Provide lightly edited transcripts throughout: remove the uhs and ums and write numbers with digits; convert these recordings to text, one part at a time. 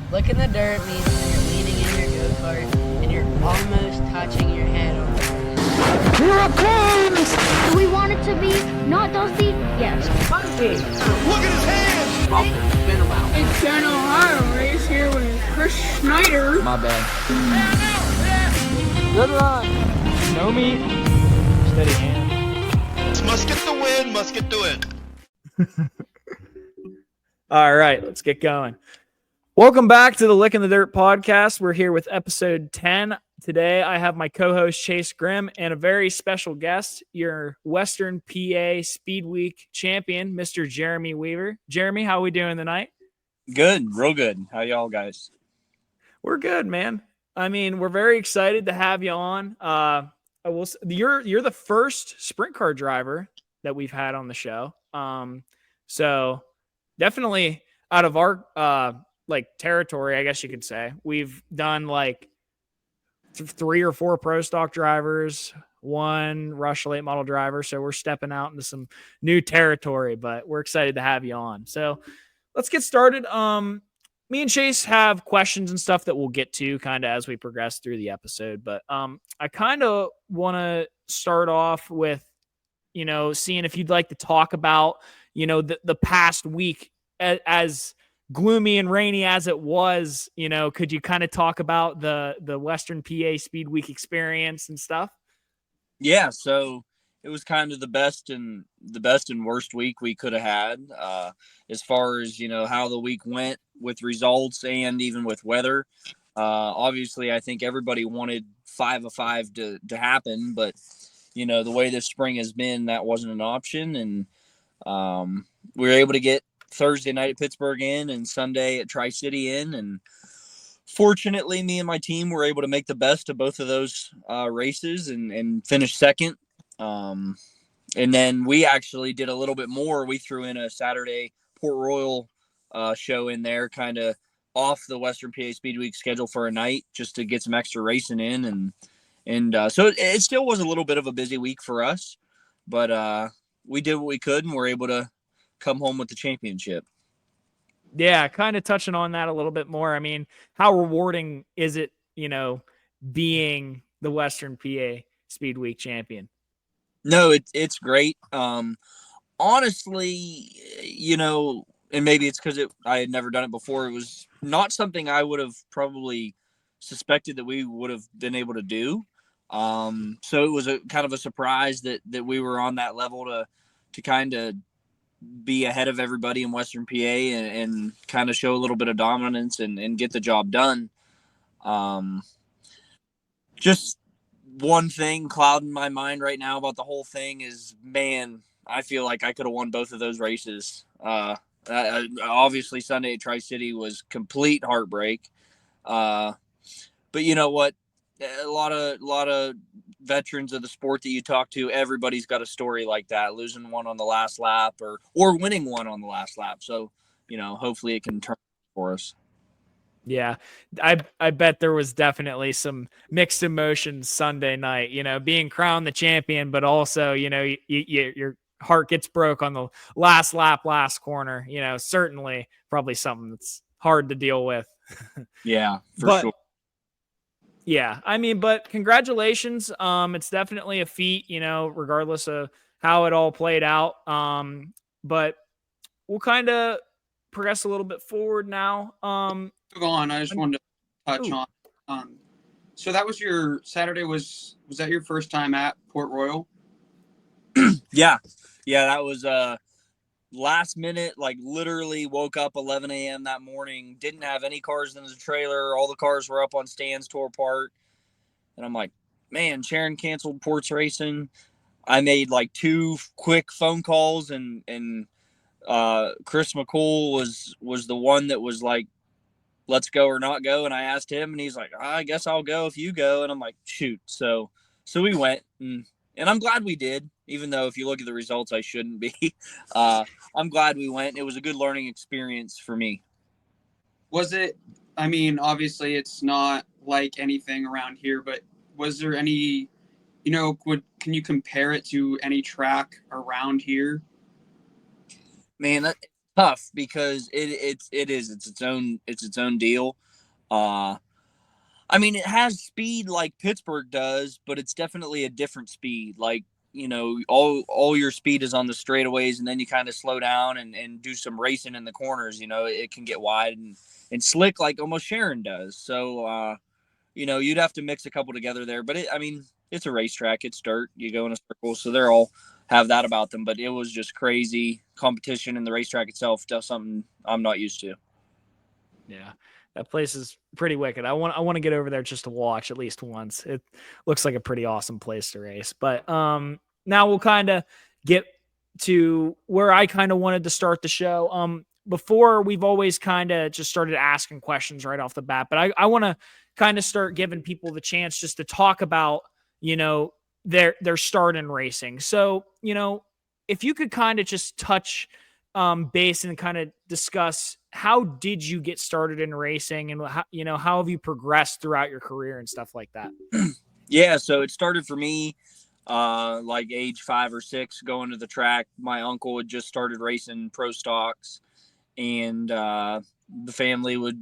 Licking the dirt means when you're leaning in your go-kart and you're almost touching your head on the ground. Here it comes! Do we want it to be not dusty? Yes. Funky! Look at his hands! Bumping, spin them out. It's an Ohio race here with Chris Schneider. My bad. Good run. No meat. Steady hand. Must get the win, must get the win. All right, let's get going. Welcome back to the Lickin' the Dirt podcast. We're here with episode 10. Today, I have my co-host Chase Grimm and a very special guest, your Western PA Speed Week champion, Mr. Jeremy Weaver. Jeremy, how are we doing tonight? Good, real good. How y'all guys? We're good, man. I mean, we're very excited to have you on. You're the first sprint car driver that we've had on the show. So definitely out of our territory, I guess you could say. We've done like 3 or 4 pro stock drivers, 1 Rush late model driver. So we're stepping out into some new territory, but we're excited to have you on. So let's get started. Me and Chase have questions and stuff that we'll get to kind of as we progress through the episode. But I kind of want to start off with, seeing if you'd like to talk about, the past week as gloomy and rainy as it was. Could you kind of talk about the Western PA Speed Week experience and stuff? Yeah, so it was kind of the best and worst week we could have had, as far as how the week went with results and even with weather. Obviously, I think everybody wanted 5 of 5 to happen, but the way this spring has been, that wasn't an option, and we were able to get Thursday night at Pittsburgh in and Sunday at Tri-City in, and fortunately me and my team were able to make the best of both of those races and finish second. And then we actually did a little bit more. We threw in a Saturday Port Royal show in there, kind of off the Western PA Speed Week schedule for a night, just to get some extra racing in, and so it still was a little bit of a busy week for us, but we did what we could and we're able to come home with the championship. Yeah, kind of touching on that a little bit more. I mean, how rewarding is it, being the Western PA Speed Week champion? No, it's great. Honestly, and maybe it's because I had never done it before. It was not something I would have probably suspected that we would have been able to do. So it was a kind of a surprise that we were on that level to kind of be ahead of everybody in Western PA and kind of show a little bit of dominance and get the job done. Just one thing clouding my mind right now about the whole thing is, man, I feel like I could have won both of those races. Obviously Sunday at Tri-City was complete heartbreak. But you know what? A lot of veterans of the sport that you talk to, everybody's got a story like that, losing one on the last lap or winning one on the last lap. So, hopefully it can turn for us. Yeah, I bet there was definitely some mixed emotions Sunday night, being crowned the champion, but also, your heart gets broke on the last lap, last corner, certainly probably something that's hard to deal with. Yeah, for sure. Yeah, I mean, but congratulations. It's definitely a feat, regardless of how it all played out. But we'll kind of progress a little bit forward now. Go on. I just wanted to touch on. So that was your Saturday. Was that your first time at Port Royal? Yeah, that was last minute. Like literally woke up 11 a.m. that morning. Didn't have any cars in the trailer. All the cars were up on stands, tore apart. And I'm like, man, Sharon canceled Port's racing. I made like 2 quick phone calls, and Chris McCool was the one that was like, let's go or not go. And I asked him, and he's like, I guess I'll go if you go. And I'm like, shoot. So we went, and I'm glad we did, even though if you look at the results, I shouldn't be. I'm glad we went. It was a good learning experience for me. Was it? I mean, obviously it's not like anything around here, but was there any, can you compare it to any track around here? Man, tough because it's its own deal. I mean, it has speed like Pittsburgh does, but it's definitely a different speed. Like, all your speed is on the straightaways, and then you kind of slow down and do some racing in the corners. It can get wide and slick like almost Sharon does. So, you'd have to mix a couple together there. But I mean, it's a racetrack. It's dirt. You go in a circle, so they're all have that about them. But it was just crazy competition in the racetrack itself. Just something I'm not used to. Yeah. That place is pretty wicked. I want to get over there just to watch at least once. It looks like a pretty awesome place to race. But now we'll kind of get to where I kind of wanted to start the show. Before, we've always kind of just started asking questions right off the bat, but I want to kind of start giving people the chance just to talk about, their start in racing. So, if you could kind of just touch base and kind of discuss, how did you get started in racing, and how have you progressed throughout your career and stuff like that? Yeah, so it started for me like age 5 or 6, going to the track. My uncle had just started racing pro stocks, and the family would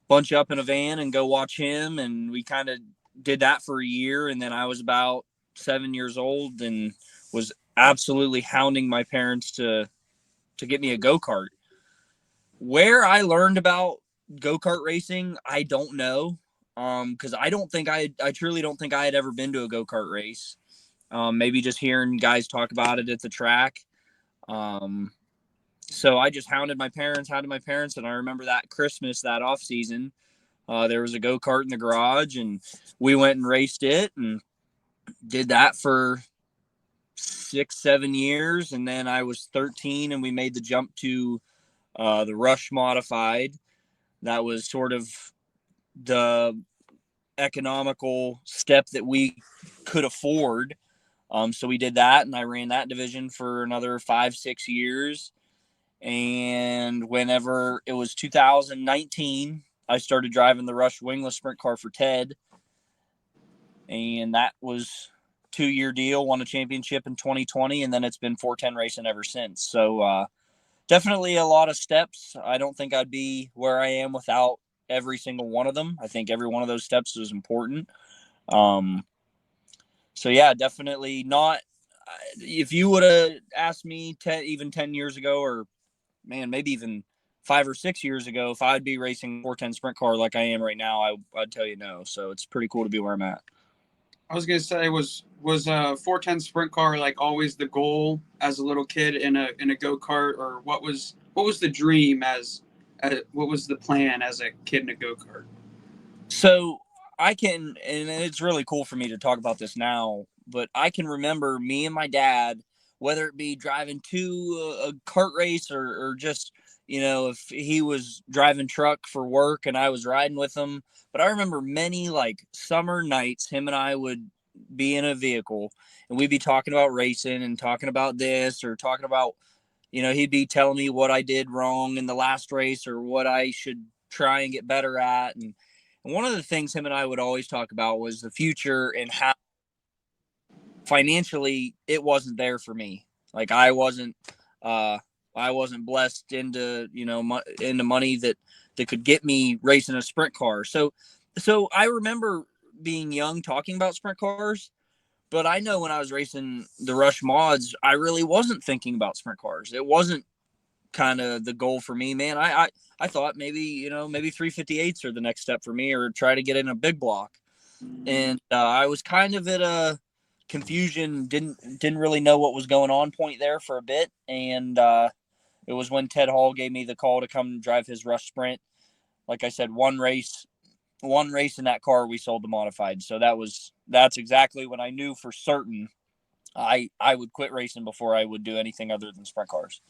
bunch up in a van and go watch him, and we kind of did that for a year. And then I was about 7 years old and was absolutely hounding my parents to get me a go-kart. Where I learned about go-kart racing, I don't know. Because I truly don't think I had ever been to a go-kart race. Maybe just hearing guys talk about it at the track. So I just hounded my parents, and I remember that Christmas, that off season, there was a go-kart in the garage, and we went and raced it and did that for 6-7 years. And then I was 13 and we made the jump to the Rush Modified. That was sort of the economical step that we could afford. So we did that, and I ran that division for another 5-6 years. And whenever it was 2019, I started driving the Rush wingless sprint car for Ted. And that was 2-year deal, won a championship in 2020, and then it's been 410 racing ever since. So definitely a lot of steps. I don't think I'd be where I am without every single one of them. I think every one of those steps is important. So yeah, definitely not. If you would have asked me even 10 years ago, or maybe even 5 or 6 years ago, if I'd be racing 410 sprint car like I am right now, I'd tell you no. So it's pretty cool to be where I'm at. I was gonna say, was a 410 sprint car like always the goal as a little kid in a go-kart, or what was the dream what was the plan as a kid in a go-kart? So and it's really cool for me to talk about this now, but I can remember me and my dad, whether it be driving to a kart race or just, if he was driving truck for work and I was riding with him. But I remember many like summer nights, him and I would be in a vehicle and we'd be talking about racing and talking about this, or talking about, he'd be telling me what I did wrong in the last race or what I should try and get better at. And one of the things him and I would always talk about was the future and how financially it wasn't there for me. Like I wasn't blessed into, into money that could get me racing a sprint car. So I remember being young talking about sprint cars, but I know when I was racing the Rush mods, I really wasn't thinking about sprint cars. It wasn't kind of the goal for me, man. I thought maybe 358s are the next step for me, or try to get in a big block. And I was kind of at a confusion, didn't really know what was going on point there for a bit. And it was when Ted Hall gave me the call to come drive his Rush Sprint. Like I said, one race in that car, we sold the modified. So that's exactly when I knew for certain I would quit racing before I would do anything other than sprint cars.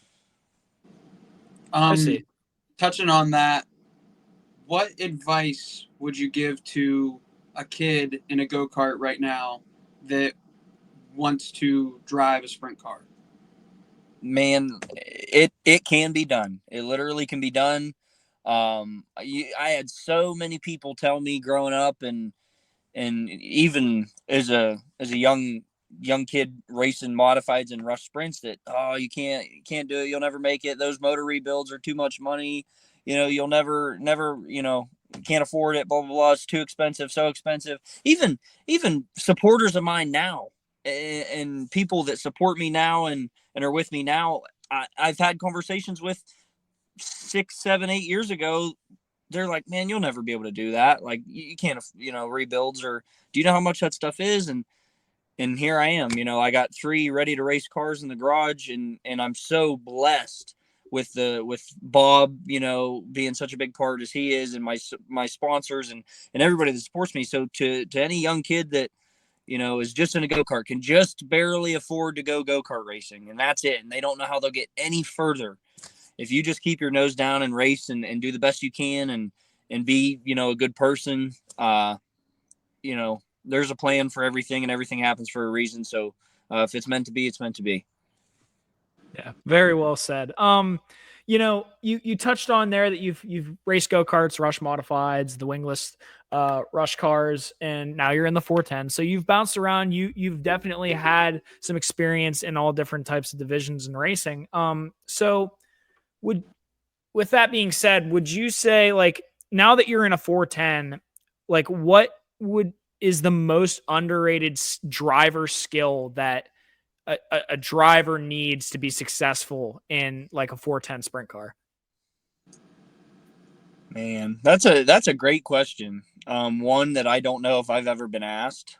I see. Touching on that, what advice would you give to a kid in a go-kart right now that wants to drive a sprint car? Man, it can be done. It literally can be done. I had so many people tell me growing up, and even as a young young kid racing modifieds and rush sprints that, oh, you can't do it. You'll never make it. Those motor rebuilds are too much money. You'll never, can't afford it. Blah, blah, blah. It's too expensive. So expensive. Even supporters of mine now and people that support me now and are with me now, I've had conversations with 6, 7, 8 years ago. They're like, man, you'll never be able to do that. Like you can't, rebuilds, or do you know how much that stuff is? And here I am, I got 3 ready to race cars in the garage, and I'm so blessed with Bob, being such a big part as he is, and my sponsors and everybody that supports me. So to any young kid that, is just in a go-kart, can just barely afford to go-kart racing, and that's it. And they don't know how they'll get any further. If you just keep your nose down and race and do the best you can and be, a good person, there's a plan for everything, and everything happens for a reason. So if it's meant to be, it's meant to be. Yeah, very well said. You touched on there that you've raced go-karts, rush modifieds, the wingless rush cars, and now you're in the 410. So you've bounced around. You've definitely had some experience in all different types of divisions in racing. So with that being said, would you say, like, now that you're in a 410, like what is the most underrated driver skill that a driver needs to be successful in like a 410 sprint car? Man, that's a great question. One that I don't know if I've ever been asked.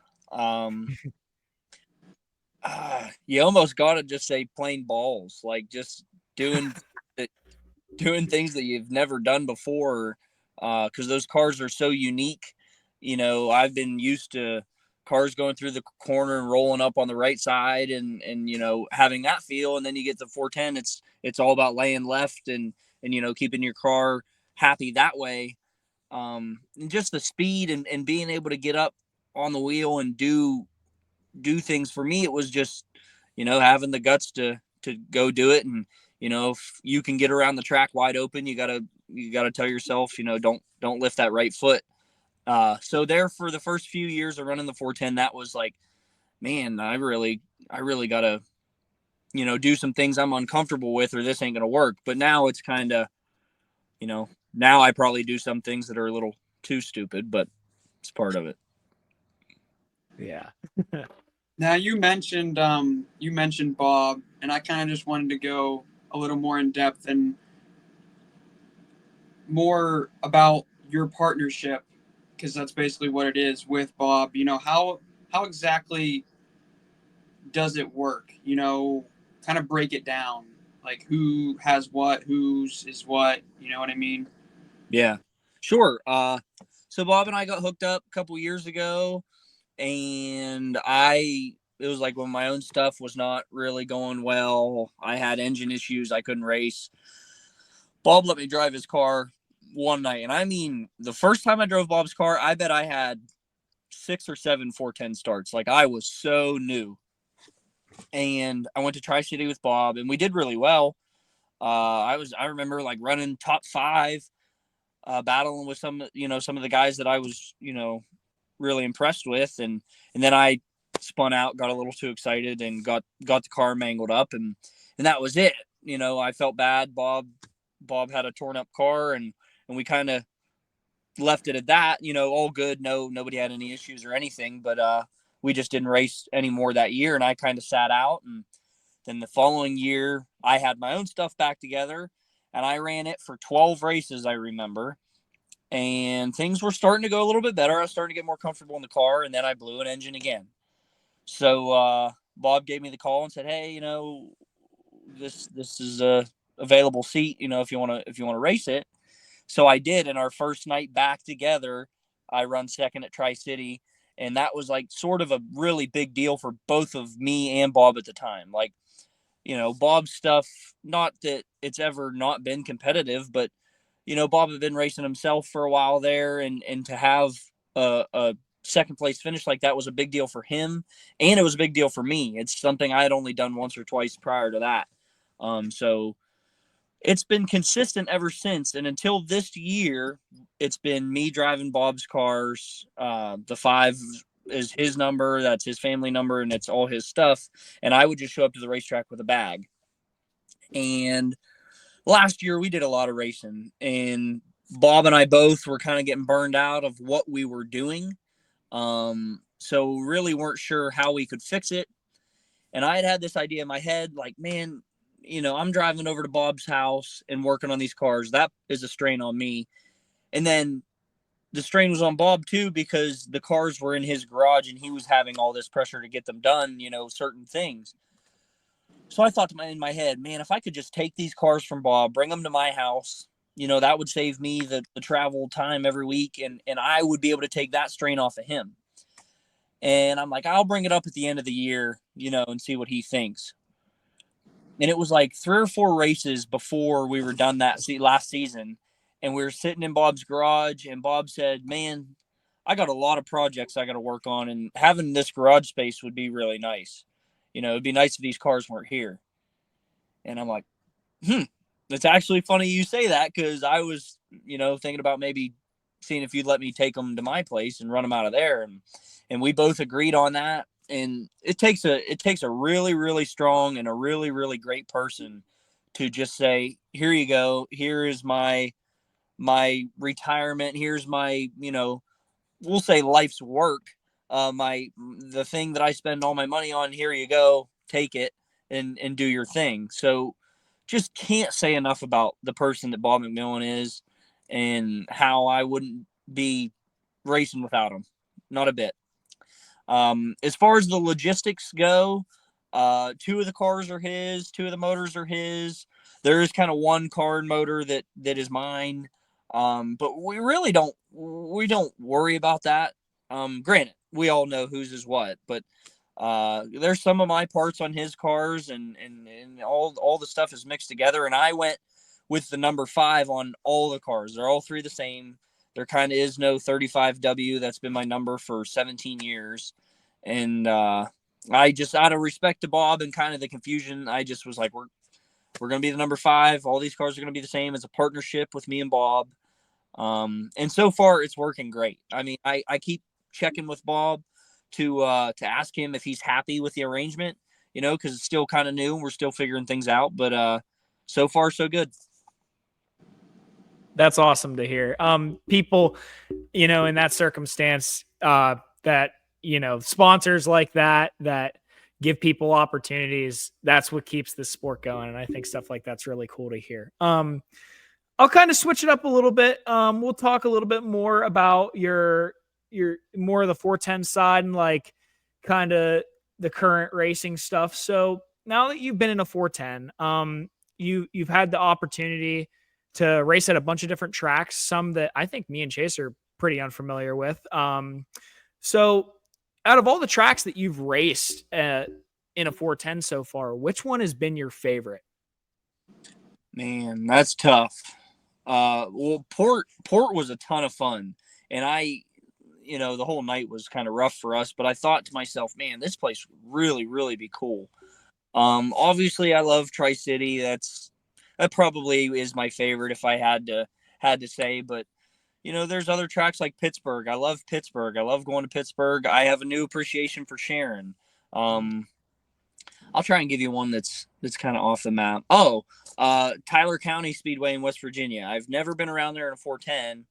You almost got to just say playing balls, like just doing things that you've never done before, because those cars are so unique. I've been used to cars going through the corner and rolling up on the right side and having that feel, and then you get the 410, it's all about laying left and keeping your car happy that way. And just the speed and being able to get up on the wheel and do things. For me, it was just having the guts to go do it. And if you can get around the track wide open, you gotta tell yourself, don't lift that right foot. So there, for the first few years of running the 410, that was like, man, I really gotta, do some things I'm uncomfortable with, or this ain't gonna work. But now it's kind of, now I probably do some things that are a little too stupid, but it's part of it. Yeah. Now you mentioned Bob, and I kind of just wanted to go a little more in depth and more about your partnership, because that's basically what it is with Bob. How exactly does it work? Kind of break it down, like who has what, whose is what. You know what I mean? Yeah, sure. So Bob and I got hooked up a couple years ago, and it was like when my own stuff was not really going well. I had engine issues. I couldn't race. Bob let me drive his car one night. And I mean, the first time I drove Bob's car, I bet I had 6 or 7 410 starts. Like, I was so new. And I went to Tri-City with Bob, and we did really well. I remember like running top 5, battling with some of the guys that I was, really impressed with. And then I spun out, got a little too excited, and got the car mangled up, and that was it. I felt bad. Bob had a torn up car, and we kind of left it at that. All good. Nobody had any issues or anything, but we just didn't race anymore that year, and I kind of sat out. And then the following year, I had my own stuff back together, and I ran it for 12 races, I remember. And things were starting to go a little bit better. I was starting to get more comfortable in the car, and then I blew an engine again. So Bob gave me the call and said, "Hey, this is a available seat. If you want to race it." So I did. And our first night back together, I run second at Tri-City, and that was like sort of a really big deal for both of me and Bob at the time. Like, Bob's stuff, not that it's ever not been competitive, but Bob had been racing himself for a while there, and to have a second place finish like that was a big deal for him, and it was a big deal for me. It's something I had only done once or twice prior to that. So it's been consistent ever since. And until this year, it's been me driving Bob's cars, the 5 is his number. That's his family number, and it's all his stuff. And I would just show up to the racetrack with a bag. And last year we did a lot of racing, and Bob and I both were kind of getting burned out of what we were doing. So really weren't sure how we could fix it. And I had this idea in my head, like, man, I'm driving over to Bob's house and working on these cars. That is a strain on me. And then the strain was on Bob too, because the cars were in his garage and he was having all this pressure to get them done, certain things. So I thought in my head, man, if I could just take these cars from Bob, bring them to my house, that would save me the travel time every week. And I would be able to take that strain off of him. And I'm like, I'll bring it up at the end of the year, and see what he thinks. And it was like 3 or 4 races before we were done that last season. And we were sitting in Bob's garage, and Bob said, man, I got a lot of projects I got to work on, and having this garage space would be really nice. It'd be nice if these cars weren't here. And I'm like, it's actually funny you say that, because I was, thinking about maybe seeing if you'd let me take them to my place and run them out of there. And we both agreed on that. And it takes a really, really strong and a really, really great person to just say, here you go. Here is my retirement. Here's my, we'll say life's work. The thing that I spend all my money on, here you go, take it and do your thing. So just can't say enough about the person that Bob McMillan is and how I wouldn't be racing without him. Not a bit. As far as the logistics go, 2 of the cars are his, 2 of the motors are his. There is kind of one car and motor that is mine. But we really don't worry about that. Granted, we all know whose is what, but there's some of my parts on his cars, and all the stuff is mixed together. And I went with the number 5 on all the cars. They're all 3 the same. There kind of is no 35W. That's been my number for 17 years. And I just, out of respect to Bob and kind of the confusion, I just was like, we're going to be the number 5. All these cars are going to be the same. It's a partnership with me and Bob. And so far it's working great. I mean, I keep checking with Bob to ask him if he's happy with the arrangement, because it's still kind of new and we're still figuring things out. But so far, so good. That's awesome to hear. People, in that circumstance, that, sponsors like that give people opportunities, that's what keeps this sport going. And I think stuff like that's really cool to hear. I'll kind of switch it up a little bit. We'll talk a little bit more about your more of the 410 side and like kind of the current racing stuff. So now that you've been in a 410, you've had the opportunity to race at a bunch of different tracks, some that I think me and Chase are pretty unfamiliar with. So out of all the tracks that you've raced in a 410 so far, which one has been your favorite? Man, that's tough. Well, Port was a ton of fun, and the whole night was kind of rough for us, but I thought to myself, man, this place would really, really be cool. Obviously I love Tri-City. That probably is my favorite if I had to say, but there's other tracks like Pittsburgh. I love Pittsburgh. I love going to Pittsburgh. I have a new appreciation for Sharon. I'll try and give you one that's kind of off the map. Tyler County Speedway in West Virginia. I've never been around there in a 410,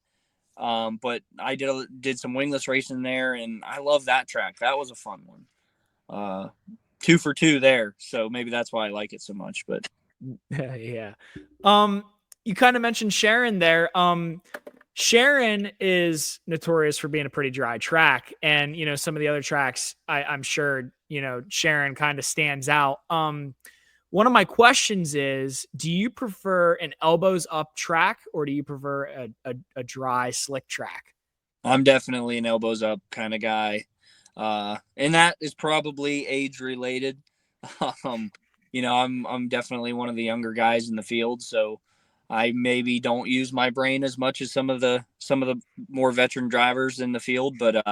but I did some wingless racing there, and I love that track. That was a fun one. 2 for 2 there, so maybe that's why I like it so much. But yeah. You kind of mentioned Sharon there. Sharon is notorious for being a pretty dry track, and some of the other tracks, I'm sure Sharon kind of stands out. One of my questions is, do you prefer an elbows up track, or do you prefer a dry slick track? I'm definitely an elbows up kind of guy, and that is probably age related. I'm definitely one of the younger guys in the field, so I maybe don't use my brain as much as some of the more veteran drivers in the field. But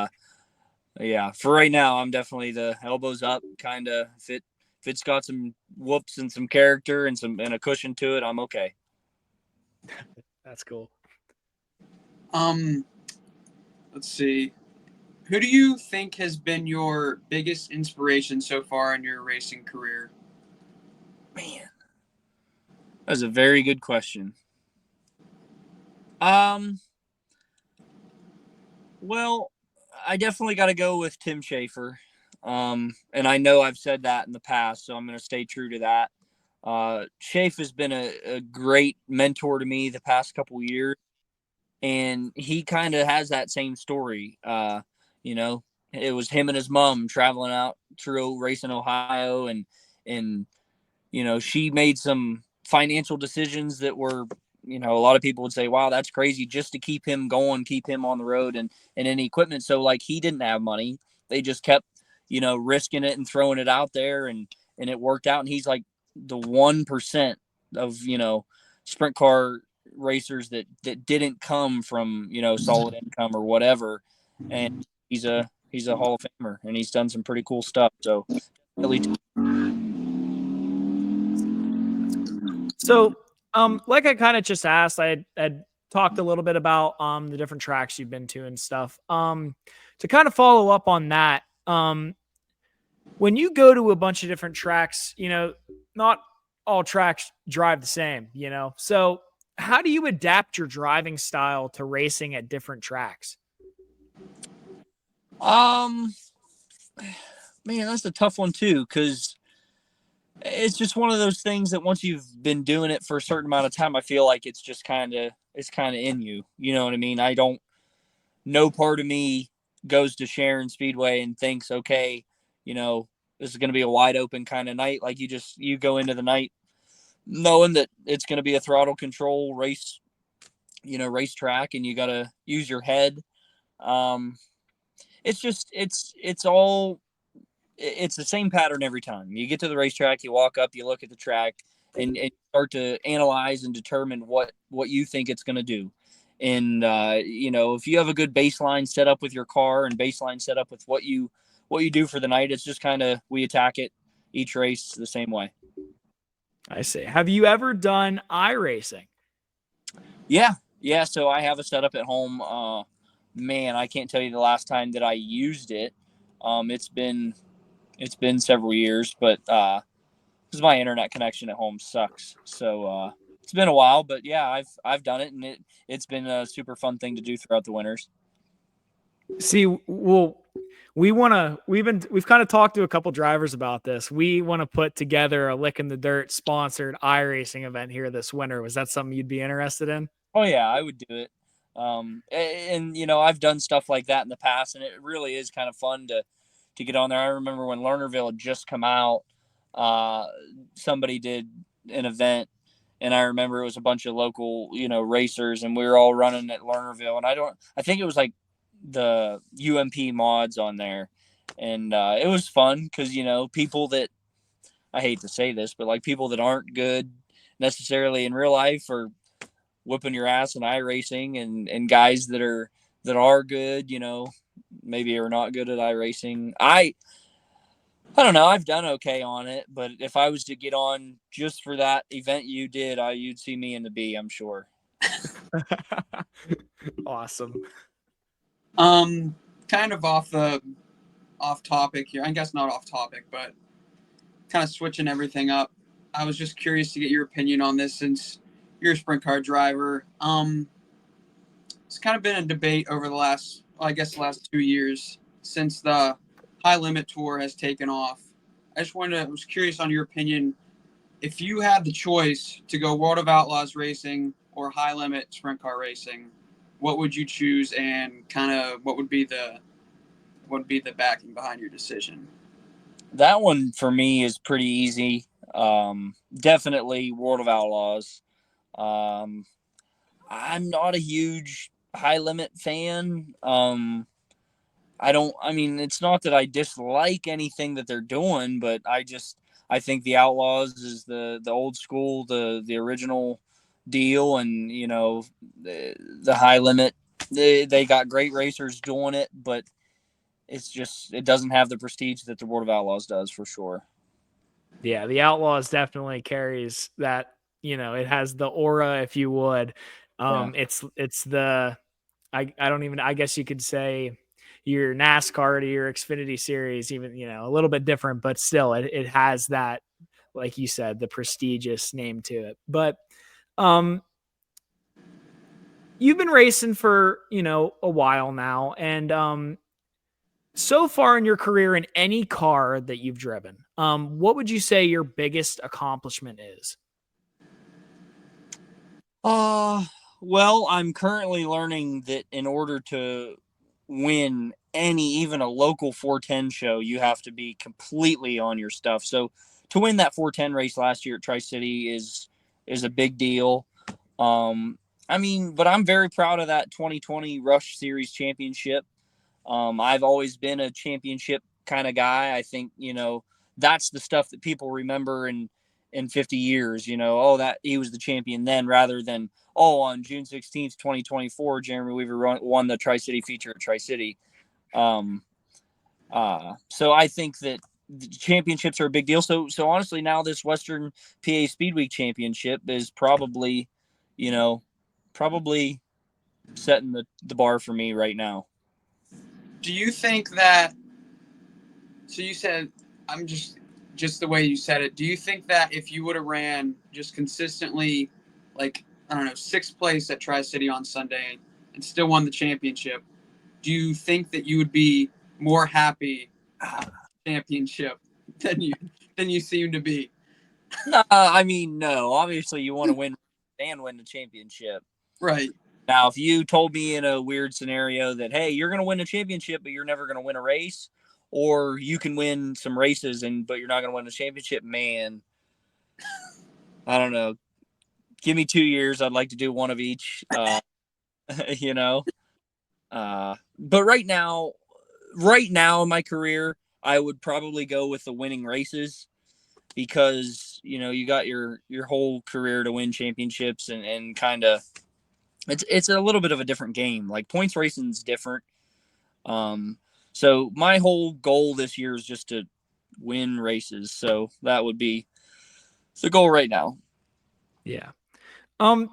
yeah, for right now, I'm definitely the elbows up kind of. If it's got some whoops and some character and a cushion to it, I'm okay. That's cool. Let's see. Who do you think has been your biggest inspiration so far in your racing career? Man, that was a very good question. Um, well, I definitely got to go with Tim Schafer. And I know I've said that in the past, so I'm going to stay true to that. Schaefer has been a great mentor to me the past couple years, and he kind of has that same story. You know, it was him and his mom traveling out through racing Ohio, and you know, she made some financial decisions that were, you know, a lot of people would say, wow, that's crazy, just to keep him going, keep him on the road and any equipment. So like, he didn't have money. They just kept, you know, risking it and throwing it out there, and it worked out. And he's like the 1% of, you know, sprint car racers that didn't come from, you know, solid income or whatever. And he's a Hall of Famer, and he's done some pretty cool stuff. So really. So, like I kind of just asked, I had talked a little bit about the different tracks you've been to and stuff. To kind of follow up on that, when you go to a bunch of different tracks, you know, not all tracks drive the same, you know. So, how do you adapt your driving style to racing at different tracks? Man, that's a tough one too, because it's just one of those things that once you've been doing it for a certain amount of time, I feel like it's just kind of in you. You know what I mean? I don't. No part of me goes to Sharon Speedway and thinks, okay, you know, this is going to be a wide open kind of night. Like, you go into the night knowing that it's going to be a throttle control race, you know, racetrack, and you got to use your head. It's just it's the same pattern every time. You get to the racetrack, you walk up, you look at the track, and start to analyze and determine what you think it's going to do. And you know, if you have a good baseline set up with your car and baseline set up with what you do for the night, it's just kind of, we attack it each race the same way. I see. Have you ever done iRacing? Yeah. So I have a setup at home. Man, I can't tell you the last time that I used it. It's been several years, but because my internet connection at home sucks. So it's been a while, but yeah, I've done it, and it's been a super fun thing to do throughout the winters. See, well, we've kind of talked to a couple drivers about this. We want to put together a Lickin' the Dirt sponsored iRacing event here this winter. Was that something you'd be interested in? Oh yeah, I would do it. And you know, I've done stuff like that in the past, and it really is kind of fun to get on there. I remember when Lernerville had just come out, somebody did an event, and I remember it was a bunch of local, you know, racers, and we were all running at Lernerville, and I think it was like the UMP mods on there, and it was fun because, you know, people that, I hate to say this, but like people that aren't good necessarily in real life are whipping your ass in iRacing, and guys that are good, you know, maybe are not good at iRacing. I don't know. I've done okay on it, but if I was to get on just for that event you did, you'd see me in the B, I'm sure. Awesome. Kind of off topic here. I guess not off topic, but kind of switching everything up. I was just curious to get your opinion on this, since you're a sprint car driver. It's kind of been a debate over the last 2 years since the High Limit Tour has taken off. I was curious on your opinion. If you had the choice to go World of Outlaws racing or High Limit sprint car racing, what would you choose, and kind of what would be the backing behind your decision? That one for me is pretty easy. Definitely World of Outlaws. Um, I'm not a huge High Limit fan. I mean, it's not that I dislike anything that they're doing, but I think the Outlaws is the old school, the original deal. And, you know, the High Limit, they got great racers doing it, but it doesn't have the prestige that the World of Outlaws does, for sure. Yeah, the Outlaws definitely carries that, you know, it has the aura, if you would. Yeah. It's the, I don't even, I guess you could say, your NASCAR to your Xfinity series, even, a little bit different, but still it has that, like you said, the prestigious name to it. But you've been racing for, a while now. And so far in your career in any car that you've driven, what would you say your biggest accomplishment is? Well, I'm currently learning that in order to win even a local 410 show, you have to be completely on your stuff. So to win that 410 race last year at Tri-City is a big deal. But I'm very proud of that 2020 Rush Series championship. I've always been a championship kind of guy. I think, that's the stuff that people remember in 50 years, that he was the champion then, rather than, on June 16th, 2024, Jeremy Weaver won the Tri-City feature at Tri-City. So I think that the championships are a big deal. So honestly, now this Western PA Speed Week championship is probably setting the bar for me right now. Do you think that? So you said, I'm just the way you said it. Do you think that if you would have ran just consistently, like, I don't know, 6th place at Tri-City on Sunday and still won the championship, do you think that you would be more happy championship than you seem to be? No, no. Obviously, you want to win and win the championship. Right. Now, if you told me in a weird scenario that, hey, you're going to win a championship, but you're never going to win a race, or you can win some races but you're not going to win the championship, man, I don't know. Give me 2 years. I'd like to do one of each. But right now in my career, I would probably go with the winning races, because you got your whole career to win championships, and kind of it's a little bit of a different game. Like, points racing is different. So my whole goal this year is just to win races. So that would be the goal right now. Yeah.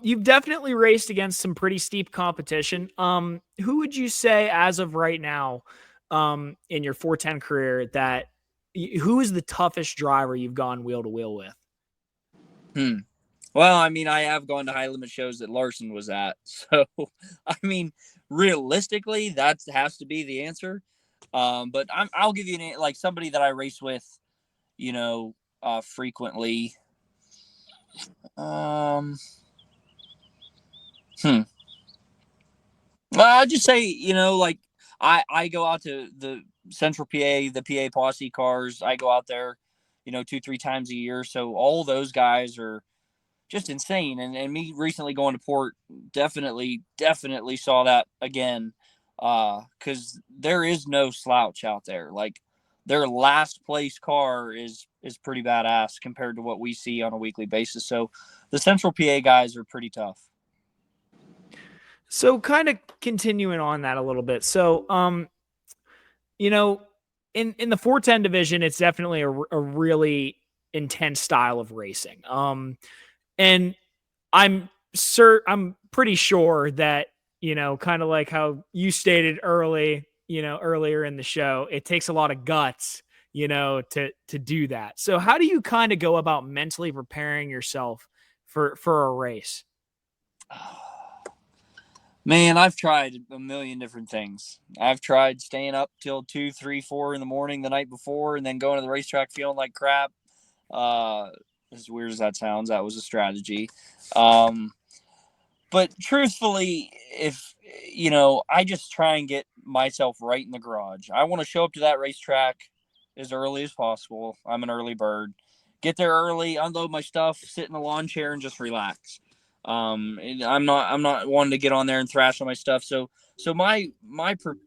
You've definitely raced against some pretty steep competition. Who would you say, as of right now, in your 410 career, who is the toughest driver you've gone wheel to wheel with? Well, I have gone to high limit shows that Larson was at. So, realistically, that has to be the answer. But I'll give you like somebody that I race with, frequently. Well, I'd just say, like, I go out to the Central PA, the PA Posse cars. I go out there, 2-3 times a year. So all those guys are just insane. And me recently going to Port definitely saw that again. Because there is no slouch out there. Like, their last place car is pretty badass compared to what we see on a weekly basis. So the Central PA guys are pretty tough. So kind of continuing on that a little bit. So, in the 410 division, it's definitely a really intense style of racing. And I'm pretty sure that, kind of like how you stated earlier in the show, it takes a lot of guts, to do that. So how do you kind of go about mentally preparing yourself for a race? Man, I've tried a million different things. I've tried staying up till 2, 3, 4 in the morning the night before, and then going to the racetrack feeling like crap. As weird as that sounds, that was a strategy. But truthfully, if I just try and get myself right in the garage. I want to show up to that racetrack as early as possible. I'm an early bird. Get there early, unload my stuff, sit in the lawn chair, and just relax. I'm not wanting to get on there and thrash on my stuff. So my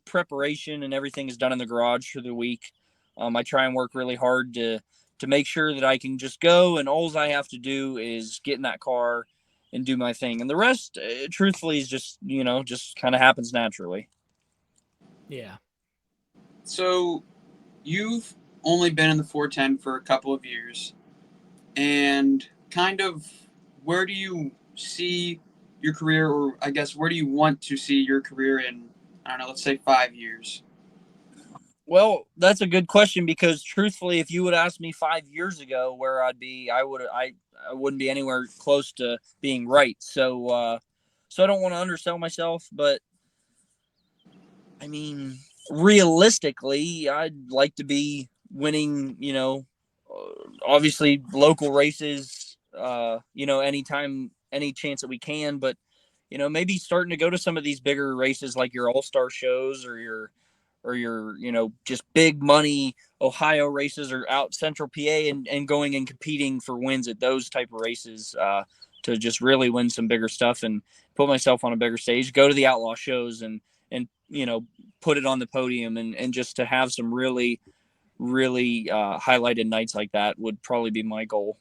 preparation and everything is done in the garage for the week. I try and work really hard to make sure that I can just go, and all I have to do is get in that car and do my thing. And the rest, truthfully, is just kind of happens naturally. Yeah. So you've only been in the 410 for a couple of years, and kind of where do you see your career, or I guess where do you want to see your career in, I don't know, let's say 5 years? Well, that's a good question because truthfully, if you would ask me 5 years ago where I'd be, I wouldn't be anywhere close to being right. So I don't want to undersell myself, but I mean, realistically, I'd like to be winning, obviously local races, anytime, any chance that we can, but, maybe starting to go to some of these bigger races like your all-star shows or your, just big money Ohio races or out central PA and going and competing for wins at those type of races, to just really win some bigger stuff and put myself on a bigger stage, go to the outlaw shows and put it on the podium and just to have some really really highlighted nights like that would probably be my goal.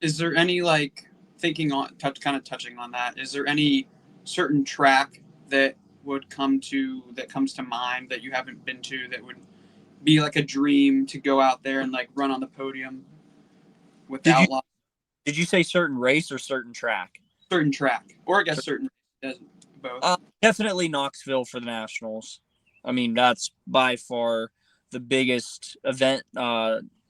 Is there any like kind of touching on that? Is there any certain track that comes to mind that you haven't been to that would be like a dream to go out there and like run on the podium with the Did you outlaw? did you say certain race or certain track? Certain track, or I guess certain both. Definitely Knoxville for the Nationals. I mean, that's by far the biggest event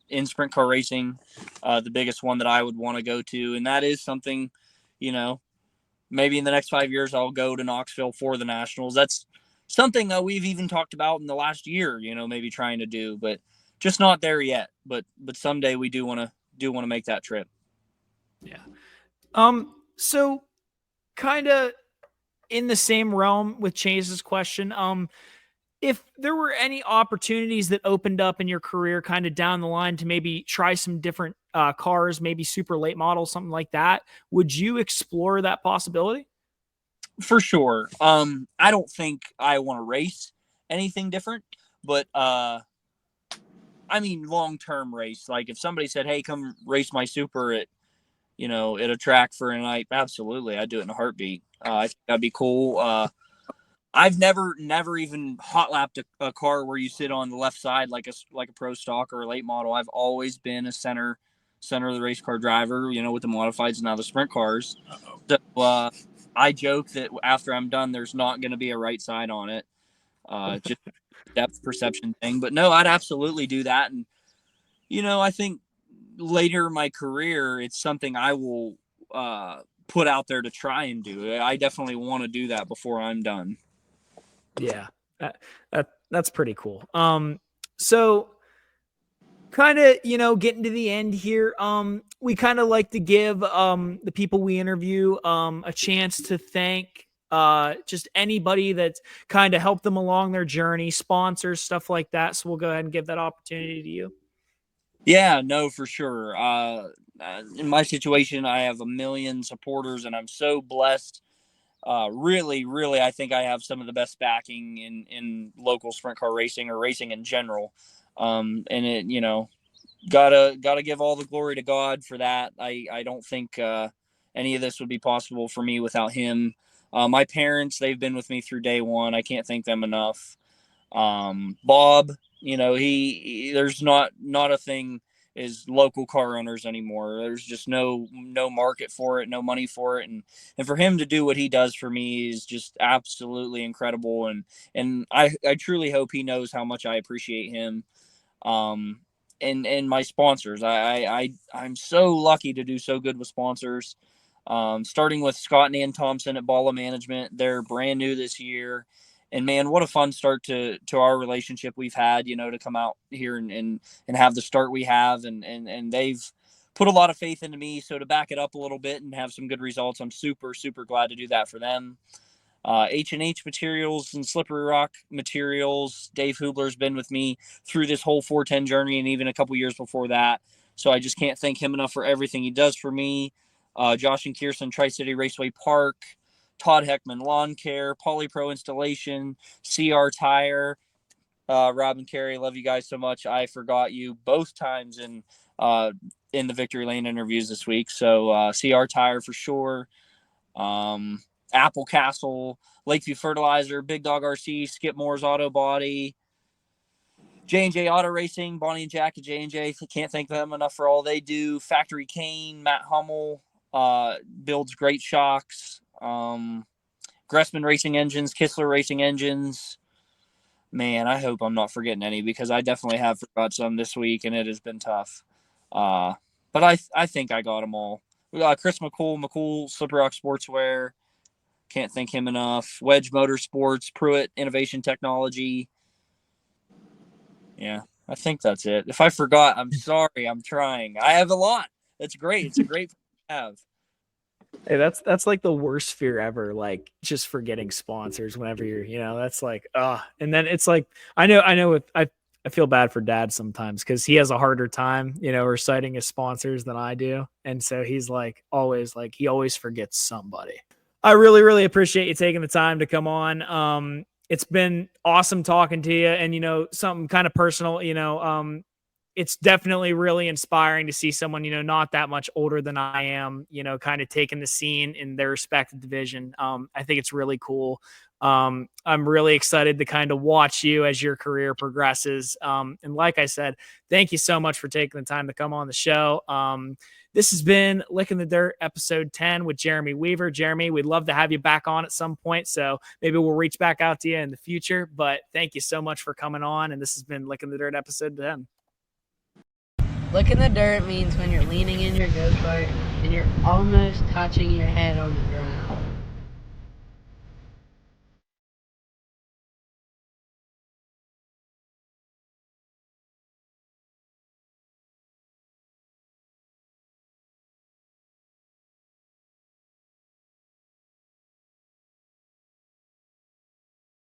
in sprint car racing, the biggest one that I would want to go to. And that is something, maybe in the next 5 years, I'll go to Knoxville for the Nationals. That's something we've even talked about in the last year, maybe trying to do, but just not there yet. But someday we do want to make that trip. Yeah. So kind of in the same realm with Chase's question, if there were any opportunities that opened up in your career kind of down the line to maybe try some different cars, maybe super late model, something like that, would you explore that possibility? For sure. I don't think I want to race anything different, but I mean long-term race. Like if somebody said, "Hey, come race my super at at a track for a night," absolutely, I'd do it in a heartbeat. I think that'd be cool. I've never even hot lapped a car where you sit on the left side like a pro stock or a late model. I've always been a center of the race car driver, with the modifieds and now the sprint cars. So I joke that after I'm done, there's not going to be a right side on it. Just depth perception thing. But no, I'd absolutely do that. And, I think later in my career, it's something I will put out there to try and do. I definitely want to do that before I'm done. Yeah, that's pretty cool. So kind of, getting to the end here. We kind of like to give the people we interview a chance to thank just anybody that's kind of helped them along their journey, sponsors, stuff like that. So we'll go ahead and give that opportunity to you. Yeah, no, for sure. In my situation, I have a million supporters, and I'm so blessed. Really, really, I think I have some of the best backing in local sprint car racing or racing in general. And it, gotta give all the glory to God for that. I don't think any of this would be possible for me without him. My parents, they've been with me through day one. I can't thank them enough. Bob, he there's not a thing is local car owners anymore. There's just no market for it, no money for it, and for him to do what he does for me is just absolutely incredible. And I truly hope he knows how much I appreciate him. And my sponsors, I'm so lucky to do so good with sponsors. Starting with Scott and Ann Thompson at Bala Management, they're brand new this year. And man, what a fun start to our relationship we've had, to come out here and have the start we have. And they've put a lot of faith into me. So to back it up a little bit and have some good results, I'm super, super glad to do that for them. H&H Materials and Slippery Rock Materials. Dave Hubler's been with me through this whole 410 journey and even a couple years before that. So I just can't thank him enough for everything he does for me. Josh and Kirsten, Tri-City Raceway Park. Todd Heckman Lawn Care, Polypro Installation, CR Tire. Rob and Carrie, love you guys so much. I forgot you both times in the Victory Lane interviews this week. So CR Tire for sure. Apple Castle, Lakeview Fertilizer, Big Dog RC, Skip Moore's Auto Body, J&J Auto Racing, Bonnie and Jack at J&J. Can't thank them enough for all they do. Factory Cane, Matt Hummel builds great shocks. Gressman Racing Engines, Kistler Racing Engines, Man, I hope I'm not forgetting any because I definitely have forgot some this week and it has been tough. But I think I got them all. We got Chris McCool, Slippery Rock Sportswear. Can't thank him enough. Wedge Motorsports, Pruitt Innovation Technology. Yeah, I think that's it. If I forgot, I'm sorry. I'm trying. I have a lot. It's great. It's a great to have. Hey, that's like the worst fear ever. Like just forgetting sponsors whenever that's like, and then it's like, I feel bad for dad sometimes because he has a harder time, reciting his sponsors than I do. And so he's he always forgets somebody. I really, really appreciate you taking the time to come on. It's been awesome talking to you and, something kind of personal, it's definitely really inspiring to see someone, not that much older than I am, kind of taking the scene in their respective division. I think it's really cool. I'm really excited to kind of watch you as your career progresses. And like I said, thank you so much for taking the time to come on the show. This has been Lickin' the Dirt, episode 10 with Jeremy Weaver. Jeremy, we'd love to have you back on at some point, so maybe we'll reach back out to you in the future. But thank you so much for coming on, and this has been Lickin' the Dirt, episode 10. Licking the dirt means when you're leaning in your go-kart and you're almost touching your head on the